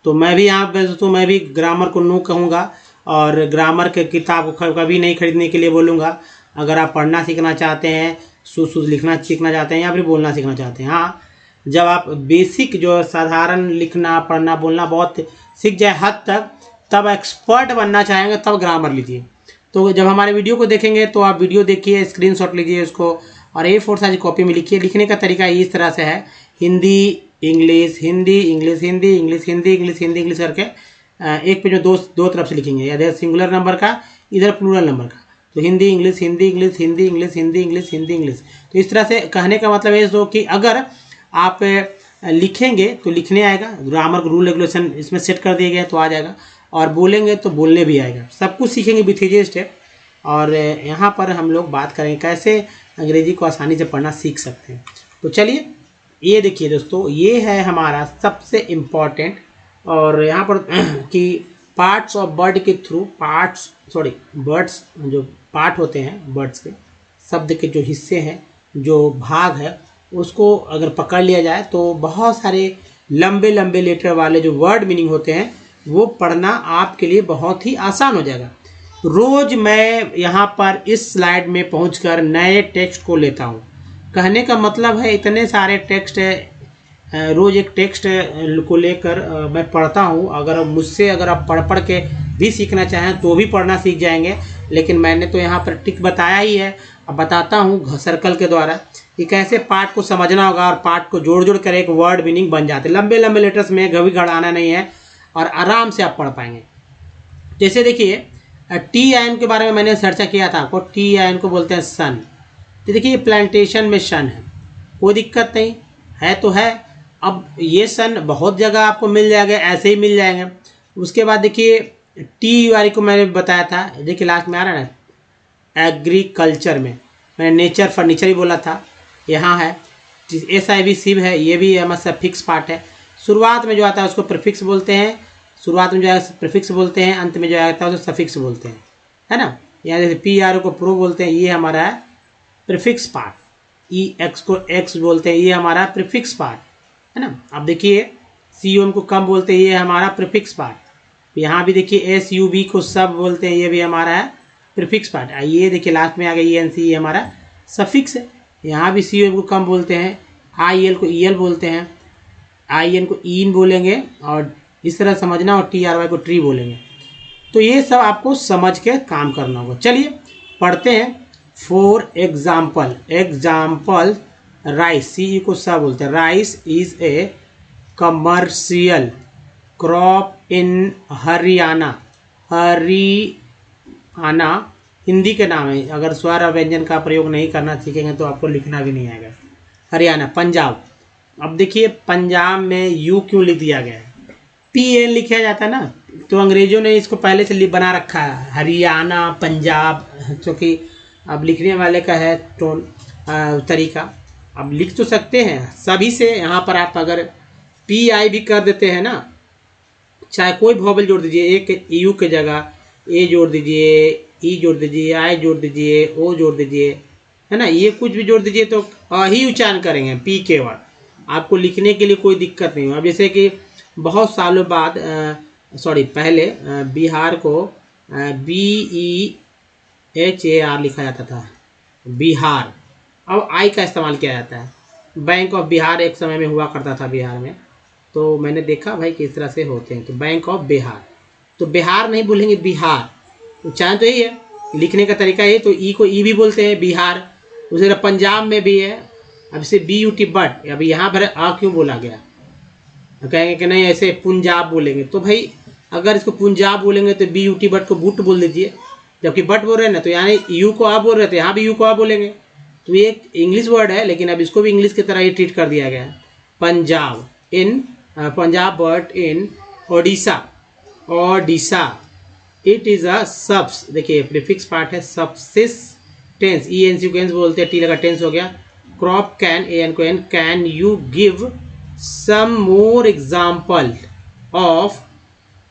तो मैं भी यहाँ पे दोस्तों, मैं भी ग्रामर को नो कहूँगा, और ग्रामर के किताब को कभी नहीं खरीदने के लिए बोलूँगा। अगर आप पढ़ना सीखना चाहते हैं, शुद्ध लिखना सीखना चाहते हैं, या फिर बोलना सीखना चाहते हैं, हाँ जब आप बेसिक जो साधारण लिखना पढ़ना बोलना बहुत सीख जाए हद तक, तब एक्सपर्ट बनना चाहेंगे तब ग्रामर लीजिए। तो जब हमारे वीडियो को देखेंगे तो आप वीडियो देखिए, स्क्रीनशॉट लीजिए उसको और A4 साइज कॉपी में लिखिए। लिखने का तरीका इस तरह से है, Hindi English Hindi English Hindi English Hindi English Hindi English करके एक पेज में दो तरफ से लिखेंगे, इधर सिंगुलर नंबर का, इधर प्लूरल नंबर का। तो Hindi English Hindi English Hindi English Hindi English Hindi English. तो इस तरह से कहने का मतलब है दोस्तों कि अगर आप लिखेंगे तो लिखने आएगा, ग्रामर रूल रेगुलेशन इसमें सेट कर दिए गए तो आ जाएगा, और बोलेंगे तो बोलने भी आएगा। सब कुछ सीखेंगे विथ ईजी स्टेप। और यहाँ पर हम लोग बात करेंगे कैसे अंग्रेजी को आसानी से पढ़ना सीख सकते हैं। तो चलिए ये देखिए दोस्तों, ये है हमारा सबसे इम्पॉर्टेंट, और यहाँ पर कि पार्ट्स ऑफ बर्ड के थ्रू बर्ड्स जो पार्ट होते हैं बर्ड्स के शब्द के जो हिस्से हैं, जो भाग है, उसको अगर पकड़ लिया जाए तो बहुत सारे लंबे लंबे लेटर वाले जो वर्ड मीनिंग होते हैं वो पढ़ना आपके लिए बहुत ही आसान हो जाएगा। रोज मैं यहाँ पर इस स्लाइड में पहुंचकर नए टेक्स्ट को लेता हूँ। कहने का मतलब है इतने सारे टेक्स्ट है, रोज एक टेक्स्ट को लेकर मैं पढ़ता हूँ। अगर मुझसे अगर आप पढ़ के भी सीखना चाहें तो भी पढ़ना सीख जाएंगे, लेकिन मैंने तो यहाँ पर टिक बताया ही है। अब बताता हूँ सर्कल के द्वारा कि कैसे पार्ट को समझना होगा और पार्ट को जोड़ जोड़ कर एक वर्ड मीनिंग बन जाते। लंबे लंबे लेटर्स में घड़ी घड़ाना नहीं है और आराम से आप पढ़ पाएंगे। जैसे देखिए टी आयन के बारे में मैंने चर्चा किया था आपको, टी आयन को बोलते हैं सन। तो देखिए प्लांटेशन में सन है, कोई दिक्कत नहीं है तो है। अब ये सन बहुत जगह आपको मिल जाएगा, ऐसे ही मिल जाएंगे। उसके बाद देखिए टी वाली को मैंने बताया था, देखिए लास्ट में आ रहा है ना, एग्रीकल्चर में मैंने नेचर फर्नीचर ही बोला था, यहाँ है SIV सिव है, ये भी हमारा फिक्स पार्ट है। शुरुआत में जो आता है उसको प्रीफिक्स बोलते हैं, शुरुआत में जो है प्रीफिक्स बोलते हैं, अंत में जो आता है उसको सफिक्स बोलते हैं, है ना। यहाँ जैसे PRO को प्रो बोलते हैं, ये हमारा है प्रीफिक्स पार्ट। EX को एक्स बोलते हैं, ये हमारा प्रीफिक्स पार्ट है ना। अब देखिए COM को कम बोलते हैं, ये हमारा प्रीफिक्स पार्ट। यहाँ भी देखिए SUB को सब बोलते हैं, ये भी हमारा है प्रीफिक्स पार्ट। ये देखिए लास्ट में आ गया ENC, ये हमारा सफिक्स है। यहाँ भी COM को कम बोलते हैं, IL को EL बोलते हैं, IN को इन बोलेंगे, और इस तरह समझना, और TRY को ट्री बोलेंगे। तो ये सब आपको समझ के काम करना होगा। चलिए पढ़ते हैं। For example, example rice, CE को सब बोलते हैं। Rice is a commercial crop in Haryana. Haryana Hindi के नाम है, अगर स्वर और व्यंजन का प्रयोग नहीं करना सीखेंगे तो आपको लिखना भी नहीं आएगा। हरियाणा, पंजाब। अब देखिए पंजाब में यू क्यों लिख दिया गया है, PN लिखा जाता है ना, तो अंग्रेजों ने इसको पहले से बना रखा है हरियाणा पंजाब, क्योंकि अब लिखने वाले का है टोन तरीका। अब लिख तो सकते हैं सभी से, यहाँ पर आप अगर PI भी कर देते हैं ना, चाहे कोई वोवेल जोड़ दीजिए, एक यू के जगह A जोड़ दीजिए, E जोड़ दीजिए, I जोड़ दीजिए, O जोड़ दीजिए, है ना, ये कुछ भी जोड़ दीजिए तो ही उच्चारण करेंगे P केवल, आपको लिखने के लिए कोई दिक्कत नहीं हो। अब जैसे कि बहुत सालों बाद पहले बिहार को BEHAR लिखा जाता था, बिहार। अब आई का इस्तेमाल किया जाता है। बैंक ऑफ बिहार एक समय में हुआ करता था बिहार में, तो मैंने देखा भाई किस तरह से होते हैं। तो बैंक ऑफ बिहार, तो बिहार नहीं बोलेंगे बिहार, उच्चारण तो यही है, लिखने का तरीका ये। तो ई को ई भी बोलते हैं बिहार। उसी तरह पंजाब में भी है, अब इसे BUT बट, अब यहाँ पर क्यों बोला गया, कहेंगे कि नहीं ऐसे पंजाब बोलेंगे, तो भाई अगर इसको पंजाब बोलेंगे तो BUT बट को बुट बोल दीजिए, जबकि बट बोल रहे हैं ना, तो यहाँ यू को आप बोल रहे थे, यहाँ भी यू को आप बोलेंगे। तो ये एक इंग्लिश वर्ड है, लेकिन अब इसको भी इंग्लिश की तरह ही ट्रीट कर दिया गया है। Punjab in Punjab but in Odisha, Odisha it is a subs, देखिए प्रीफिक्स पार्ट है, सबसिस्टेंस, ENC बोलते हैं, टी लगा टेंस हो गया। क्रॉप कैन, AN को N, can you give some more example of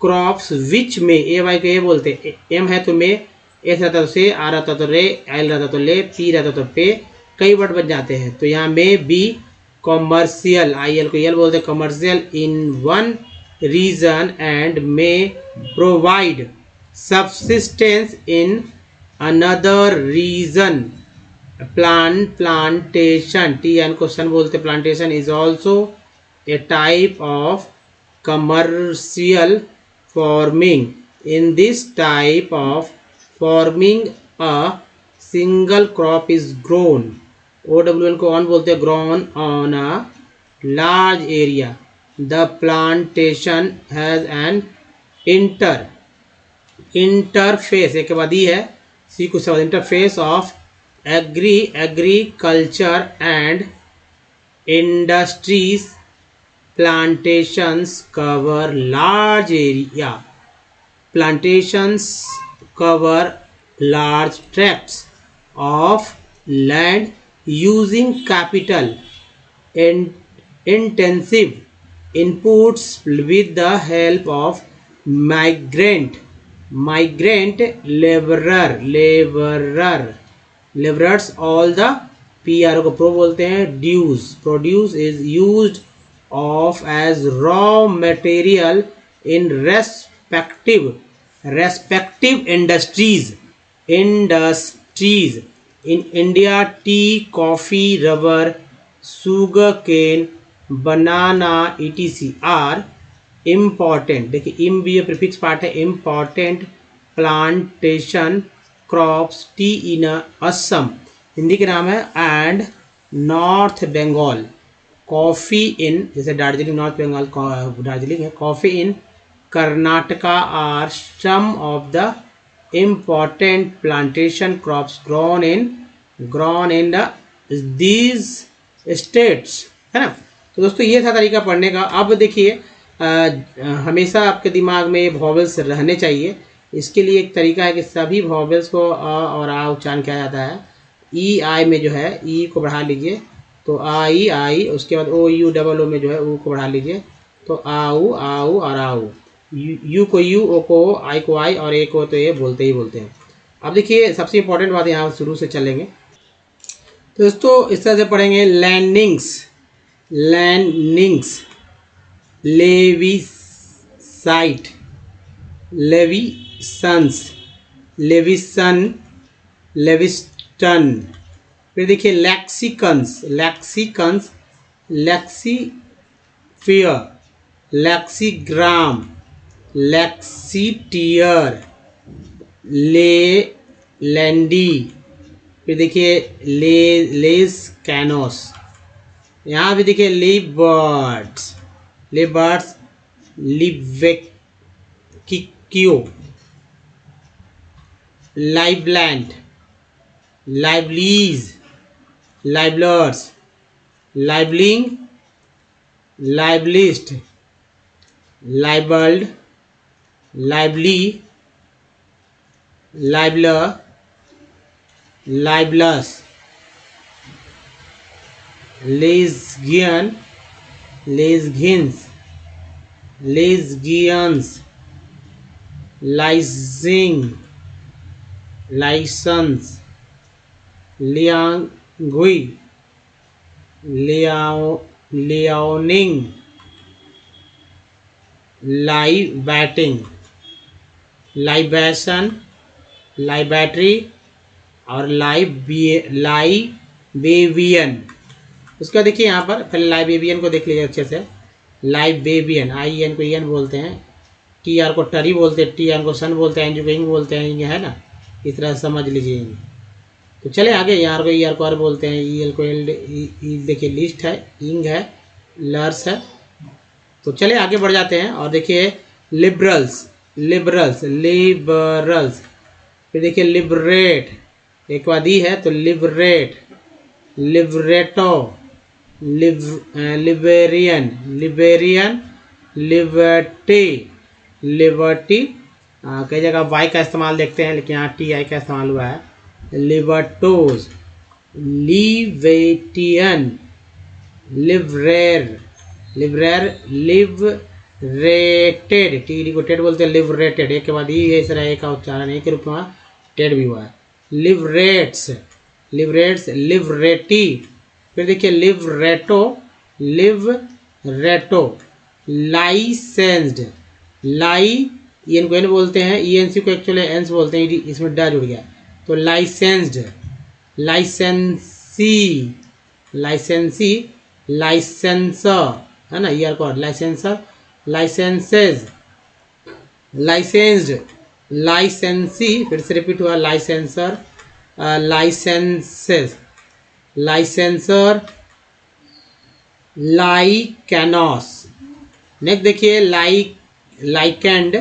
crops which में, AY को ये बोलते हैं, M है तो में, S रहता तो से, R रहता तो रे, L रहता तो ले, P रहता तो पे, कई वर्ड बन जाते हैं। तो यहाँ में बी कॉमर्शियल, IL को EL बोलते हैं, commercial in one region and may provide subsistence in another region, Plantation, T and question बोलते plantation is also a type of commercial farming. In this type of farming a single crop is grown. OWN को on बोलते हैं, grown on a large area. The plantation has an interface, एक के बाद ही है, सी कुछ सवाल, interface of agriculture and industries. Plantations cover large area. Plantations cover large tracts of land using capital intensive inputs with the help of migrant laborers. All the PRO को प्रो बोलते हैं, produce is used of as raw material in respective industries. In India, tea, coffee, rubber, sugar cane, banana etc are important. देखिए इम भी प्रीफिक्स पार्ट है, important plantation crops. Tea in Assam Hindi के नाम है, and north Bengal. Coffee in, जैसे दार्जिलिंग नॉर्थ बंगाल दार्जिलिंग है, coffee in Karnataka are some of the important plantation crops grown in these states, है ना. तो दोस्तों ये था तरीका पढ़ने का. अब देखिए हमेशा आपके दिमाग में ये वॉवेल्स रहने चाहिए. इसके लिए एक तरीका है कि सभी वॉवेल्स को अ और आ उच्चारण किया जाता है. ई आई में जो है ई को बढ़ा लीजिए तो आई, उसके बाद ओ यू डबल ओ में जो है ऊ को बढ़ा लीजिए तो आऊ और आऊ. यू को यू, ओ को ओ, आई को आई और ए को तो ये बोलते हैं. अब देखिए सबसे इंपॉर्टेंट बात यहाँ शुरू से चलेंगे. तो दोस्तों इस तरह से पढ़ेंगे. Landings, lewisite, Lewiston. फिर देखिए लैक्सिकन्स, लैक्सीफियर, लैक्सीग्राम, लैक्सीटियर, लैंडी. फिर देखिए लेस कैनोस. यहाँ भी देखिए लिबर्ड्स, लिवेकियो, लाइवलैंड, लाइवलीज, लाइवलर्स, लाइवलिंग, लाइवलिस्ट, लाइबल्ड, लाइवली, लाइवलर, लाइवलस, लेस्गियन, लेस्गिन्स, लेस्गियंस, लाइजिंग, लाइसेंस, लियांगुई, लियोनिंग, लाइबैटिंग, लाइबेशन, लाइबैटरी और लाइबेवियन. उसका देखिए यहाँ पर पहले लाइबेवियन को देख लीजिए अच्छे से. लाइबेवियन, आई एन को ई एन बोलते हैं, टी आर को टरी बोलते हैं, टी एन को सन बोलते हैं, एन को इंग बोलते हैं, इंग है ना. इस तरह से समझ लीजिए. तो चले आगे. यहाँ को ई आर को आर बोलते हैं, ई एल को एल, देखिए लिस्ट है, इंग है, लर्स है. तो चले आगे बढ़ जाते हैं और देखिए लिबरल्स, फिर देखिए लिबरेट, एक बाद ही है तो लिबरेट, लिबरेटो, लिबेरियन, लिबर्टी. कई जगह वाई का इस्तेमाल देखते हैं लेकिन यहाँ टी आई का इस्तेमाल हुआ है. लिबर्टोज, लिवेटियन, लिबरेटेड, लिबरेटेड, टी को टेड बोलते हैं, लिबरेटेड. एक के बाद ही है, इस तरह एक का उच्चारण एक के रूप में टेड भी हुआ है. Liberates, liberty. फिर देखिए लिबरेटो, लाइसेंस्ड, ई एन को एन बोलते हैं, ई एन सी को एक्चुअली एंस बोलते हैं, इसमें डा जुड़ गया तो लाइसेंस्ड, लाइसेंसी, लाइसेंसी, लाइसेंसर है ना, ईयर कॉर्ड, लाइसेंसर, लाइसेंसेज, लाइसेंस्ड, लाइसेंसी, फिर से रिपीट हुआ, licensor, licenses, licensor, lichenous. Next देखिए lichened,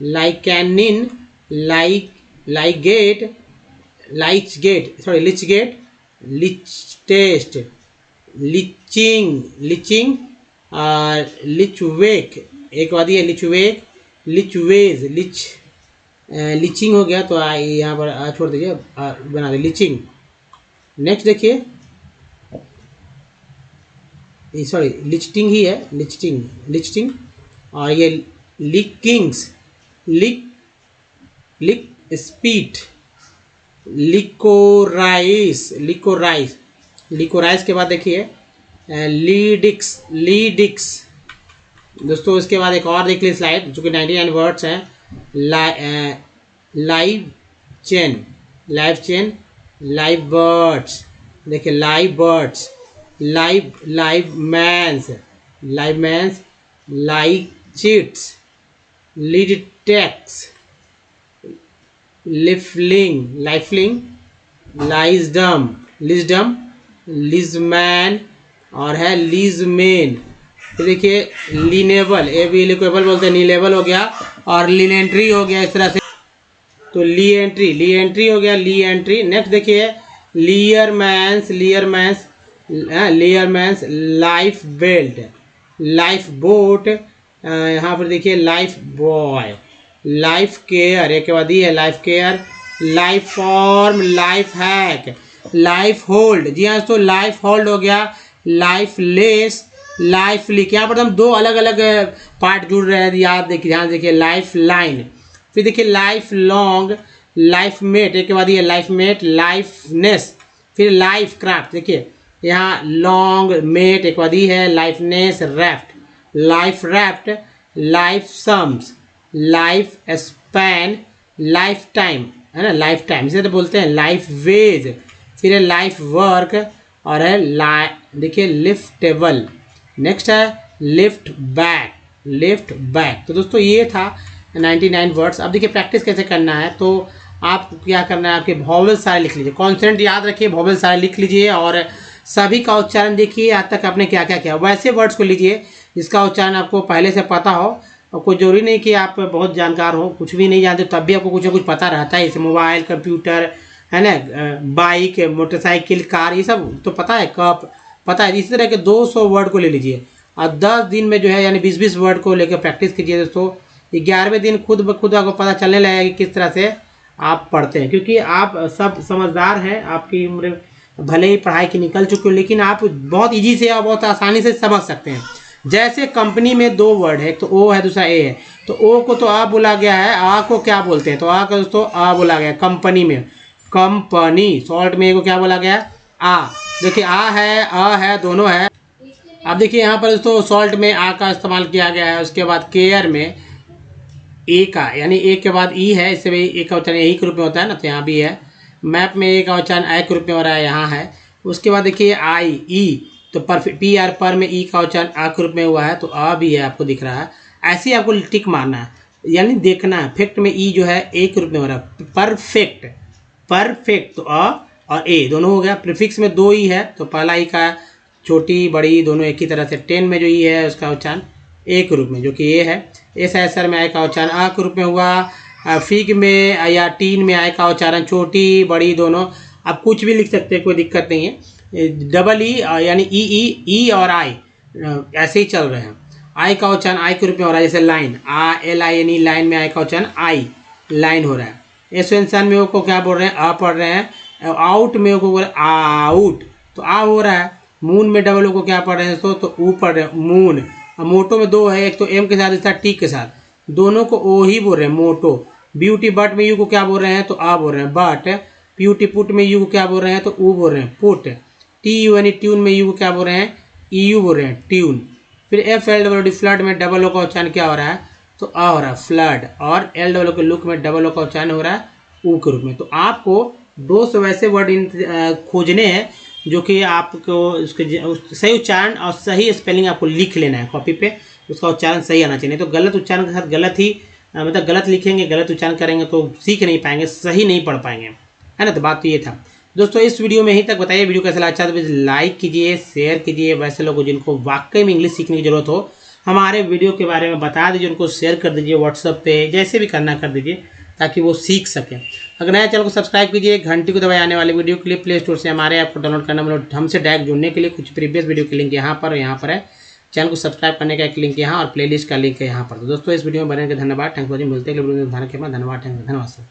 lichenin, lychgate, lychgate, sorry lichgate, लिचटेस्ट, लिचिंग, लिचिंग, लिचवेक, एक वादी है लिचवेक, लिचवेज, लिचिंग हो गया तो यहाँ पर छोड़ दीजिए, बना दे लिचिंग। नेक्स्ट देखिए, सॉरी लिचटिंग ही है, लिचटिंग, लिचटिंग, और ये लिकिंग्स, लिक स्पीट, लिकोराइस, लिकोराइस, लिकोराइस के बाद देखिए लीडिक्स, लीडिक्स। दोस्तों इसके बाद एक और देख लीजिए स्लाइड जो कि 99 वर्ड्स हैं। Live chain, live chain, live birds, देखिए live birds, live mans, live mans, live chits, लीड टेक्स, लिफलिंग, लाइफलिंग, लाइजडम, लिजडम, लिजमैन, और है लीजमेन। तो देखिए लीनेबल, ए बी लिक्वेबल बोलते हैं, नीलेबल हो गया, और लीनेंट्री हो गया इस तरह से, तो ली एंट्री, ली एंट्री हो गया, ली एंट्री। नेक्स्ट देखिए लियरमैन्स, लियरमैन्स, लियरमैन्स, लाइफ बेल्ट, लाइफ बोट, यहाँ पर देखिए लाइफ बॉय, लाइफ केयर, एक के बाद ही है life care, life form, life hack, life hold, जी हाँ दोस्तों लाइफ होल्ड हो गया, लाइफ लेस, लाइफ लिक। यहाँ पर हम दो अलग अलग पार्ट जुड़ रहे हैं, याद देखिए, ध्यान देखिए, लाइफ लाइन, फिर देखिए लाइफ लॉन्ग, लाइफ मेट, एक के बाद ये लाइफ मेट, लाइफनेस, फिर लाइफ क्राफ्ट, देखिए यहाँ लॉन्ग मेट, एक बाद ही है लाइफनेस, raft, life raft, life sums, life span, lifetime है ना, लाइफ टाइम इसे तो बोलते हैं, लाइफ वेज, फिर है लाइफ वर्क, और है देखिए लिफ्टेबल। नेक्स्ट है लिफ्ट बैक, लिफ्ट बैक। तो दोस्तों ये था 99 वर्ड्स। अब देखिए प्रैक्टिस कैसे करना है, तो आपको क्या करना है, आपके वॉवेल सारे लिख लीजिए, कॉन्सोनेंट याद रखिए, वॉवेल सारे लिख लीजिए, और सभी का उच्चारण देखिए आज तक आपने क्या क्या किया। वैसे वर्ड्स को लीजिए जिसका उच्चारण आपको पहले से पता हो, और कोई जरूरी नहीं कि आप बहुत जानकार हो, कुछ भी नहीं जानते तब भी आपको कुछ ना कुछ पता रहता है, जैसे मोबाइल, कंप्यूटर है ना, बाइक, मोटरसाइकिल, कार, ये सब तो पता है, कप पता है। इसी तरह के 200 वर्ड को ले लीजिए, और 10 दिन में जो है यानी 20-20 वर्ड को लेकर प्रैक्टिस कीजिए दोस्तों। 11वें दिन खुद ब खुद आपको पता चलने लगेगा कि किस तरह से आप पढ़ते हैं, क्योंकि आप सब समझदार हैं, आपकी उम्र भले ही पढ़ाई की निकल चुकी हो, लेकिन आप बहुत ईजी से और बहुत आसानी से समझ सकते हैं। जैसे कंपनी में 2 वर्ड है, एक तो ओ है, दूसरा ए है, तो ओ को तो आ बोला गया है, आ को क्या बोलते हैं, तो आ का दोस्तों आ बोला गया कंपनी में, कंपनी। सॉल्ट में ए को क्या बोला गया, आ। देखिए आ है दोनों है। अब देखिए यहाँ पर दोस्तों सॉल्ट में आ का इस्तेमाल किया गया है, उसके बाद केयर में ए का, यानी ए के बाद ई है, इससे भी ए का उच्चारण यही के रूप में होता है ना, तो यहाँ भी है। मैप में ए का उच्चारण आई के रूप में हो रहा है, यहाँ है। उसके बाद देखिए आई, ई, तो पर पी आर पर में ई का उच्चारण आ के रूप में हुआ है, तो आ भी है, आपको दिख रहा है। ऐसे ही आपको टिक मारना है, यानी देखना है। फेक्ट में ई जो है ए के रूप में हो रहा है, परफेक्ट, परफेक्ट, तो अ और ए दोनों हो गया। प्रीफिक्स में 2 ई है, तो पहला ई का छोटी बड़ी दोनों एक ही तरह से। 10 में जो ई है उसका उच्चारण ए के रूप में, जो कि ए है। एस एसर में आई का उच्चारण आ के रूप में हुआ। फिग में या टीन में आई का उच्चारण छोटी बड़ी दोनों, आप कुछ भी लिख सकते हैं, कोई दिक्कत नहीं है। डबल ई यानी ई और आई ऐसे ही चल रहे हैं। आई का उच्चारण आई के रूप में हो रहा है, जैसे लाइन, आ L I N E, line में आई का उच्चारण आई, लाइन हो रहा है। एसवेंसन में को क्या बोल रहे हैं, आ पढ़ रहे हैं। आउट में को बोल रहे हैं आउट, तो आ हो रहा है। मून में डबल ओ को क्या पढ़ रहे हैं, तो ऊ पढ़ रहे हैं, मून। मोटो में 2 है, एक तो एम के साथ, दूसरा टी के साथ, दोनों को ओ ही बोल रहे हैं, मोटो। ब्यूटी बट में यू को क्या बोल रहे हैं, तो आ बोल रहे हैं, बट। ब्यूटी पुट में यू को क्या बोल रहे हैं, तो ऊ बोल रहे हैं, पुट। टी यू यानी ट्यून में यू को क्या बोल रहे हैं, ई यू बोल रहे हैं, ट्यून। फिर F L W D flood में डबल ओ का उच्चारण क्या हो रहा है, तो आ हो रहा है, फ्लड। और एल डब्ल्यू के लुक में डबल ओ का उच्चारण हो रहा है ऊ के रूप में। तो आपको 200 वैसे वर्ड खोजने हैं जो कि आपको उसके सही उच्चारण और सही स्पेलिंग आपको लिख लेना है कॉपी पे, उसका उच्चारण सही आना चाहिए। नहीं तो गलत उच्चारण के साथ गलत ही मतलब गलत लिखेंगे, गलत उच्चारण करेंगे तो सीख नहीं पाएंगे, सही नहीं पढ़ पाएंगे, है ना। तो बात तो ये था दोस्तों, इस वीडियो में यहीं तक। बताइए वीडियो कैसा लगा, अच्छा तो लाइक कीजिए, शेयर कीजिए। वैसे लोगों जिनको वाकई में इंग्लिश सीखने की जरूरत हो, हमारे वीडियो के बारे में बता दीजिए, उनको शेयर कर दीजिए व्हाट्सएप पे, जैसे भी करना कर दीजिए ताकि वो सीख सकें। अगर नया चैनल को सब्सक्राइब कीजिए, घंटी को दबाए आने वाले वीडियो के लिए प्ले स्टोर से हमारे ऐप को डाउनलोड करना, मतलब हमसे डायरेक्ट जुड़ने के लिए कुछ प्रीवियस वीडियो के लिंक यहाँ पर और यहाँ पर है। चैनल को सब्सक्राइब करने का एक लिंक यहाँ और प्लेलिस्ट का लिंक है यहाँ पर। तो दोस्तों इस वीडियो में बने के धन्यवाद, थैंक्स फॉर वॉचिंग। मिलते हैं अगले वीडियो में, धन्यवाद, धन्यवाद सर।